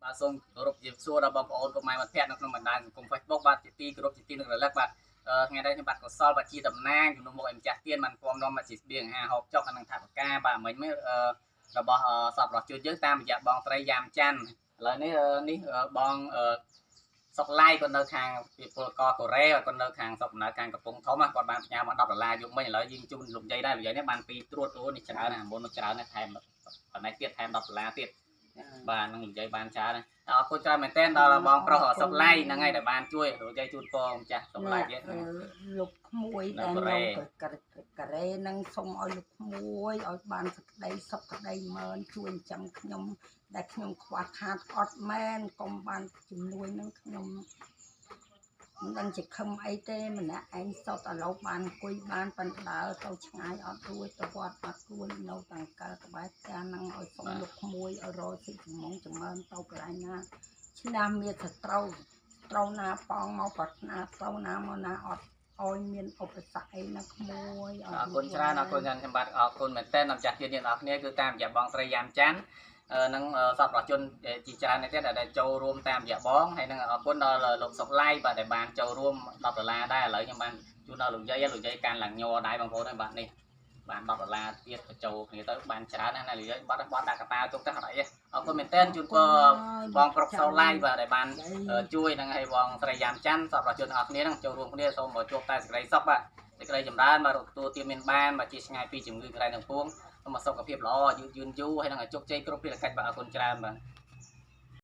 បាទសូមគោរពជំរាបសួរដល់បងប្អូនពុកម៉ែមិត្តភក្តិនៅក្នុងបណ្ដាញសង្គម Facebook បាទជាទីគោរពជាទីនឹករលឹកបាទថ្ងៃនេះខ្ញុំបាទកុសលបាទជាតំណាងជំនុំមុខឯម្ចាស់ទៀនបានពំនាំមកជាស្បៀងអាហារហូបចុកនិងថវិកាបាទមិញមើលរបស់សពរបស់ជួនយើងតាមរយៈបងត្រីយ៉ាមច័ន្ទឥឡូវនេះបងសុកឡៃគាត់នៅខាងពីពលករកូរ៉េគាត់នៅខាងស្រុកដំណើរខាងកំពង់ធំគាត់បានផ្ញើមក$10យកមិញឥឡូវយើងជូនលោកយាយដែរលោកយាយនេះបានពីត្រួតអូនេះច្រើនណាស់មុននោះច្រើនណាស់ថែមបន្តែទៀតថែម$ទៀតបាទនឹងនិយាយបានច្រើនអរគុណច្រើនមែនទែនដល់បងប្រុសសុកឡៃហ្នឹងហើយដែលបានជួយលោកយាយជូនពរម្ចាស់សុកឡៃលោកក្មួយដែលនៅកូរ៉េនឹងសូមឲ្យលោកក្មួយឲ្យបានសេចក្តីសុខក្តីមើលជួយចាំខ្ញុំដែលខ្ញុំខ្វះខាតអត់មែនកុំបានជំនួយនឹងខ្ញុំមិនដឹងជាខឹមអីទេម្នាក់ឯងសុទ្ធឥឡូវបានអង្គុយបានប៉ុន្តែទៅឆ្ងាយអត់រួចទៅវត្តអត់រួចនៅតាំងកើតក្បែរផ្ទះហ្នឹងឲ្យសុំលោកក្មួយឲ្យរកស៊ីចំងចម្រើនទៅកន្លែងណាឆ្នាំមានសត្រូវណាប៉ងមកប្រាថ្នាត្រូវណាមកណាអត់ឲ្យមានឧបសគ្គអីណាក្មួយអរគុណច្រើនអរគុណខ្ញុំបាទអរគុណមែនទែនម្ចាស់ទៀតអ្នកនរគ្នាគឺតាមរយៈបងត្រីយ៉ាមច័ន្ទនឹងសពប្រជាជនជាច្រើននេះទៀតដែលចូលរួមតាមរយៈបងហើយនឹងអរគុណដល់លោកសុកឡៃបាទដែលបានចូលរួម$ដែរឥឡូវខ្ញុំបានជូនដល់លោកយាយកាន់ឡើងញ័រដែរបងប្អូនហើយបាទនេះបាន$ទៀតបញ្ចូលគ្នាទៅបានច្រើនណាស់លោកយាយបាត់ដាក់កតាទុកទៅអត់អីអរគុណមែនទែនជូនពរបងប្រុសសុកឡៃបាទដែលបានជួយនឹងឲ្យបងត្រីយ៉ាមច័ន្ទសពប្រជាជនទាំងអស់គ្នានឹងចូលរួមគ្នាសូមមកជួបតែសេចក្តីសុខបាទសេចក្តីចម្រើនបាទទទួលទានមានបានបាទជាឆ្ងាយពីជំងឺក្រៃទាំងពួងមកសុខភាពល្អយឺនយូរហើយនឹងជោគជ័យគ្រប់ភារកិច្ចបាទអរគុណច្រើនបាទ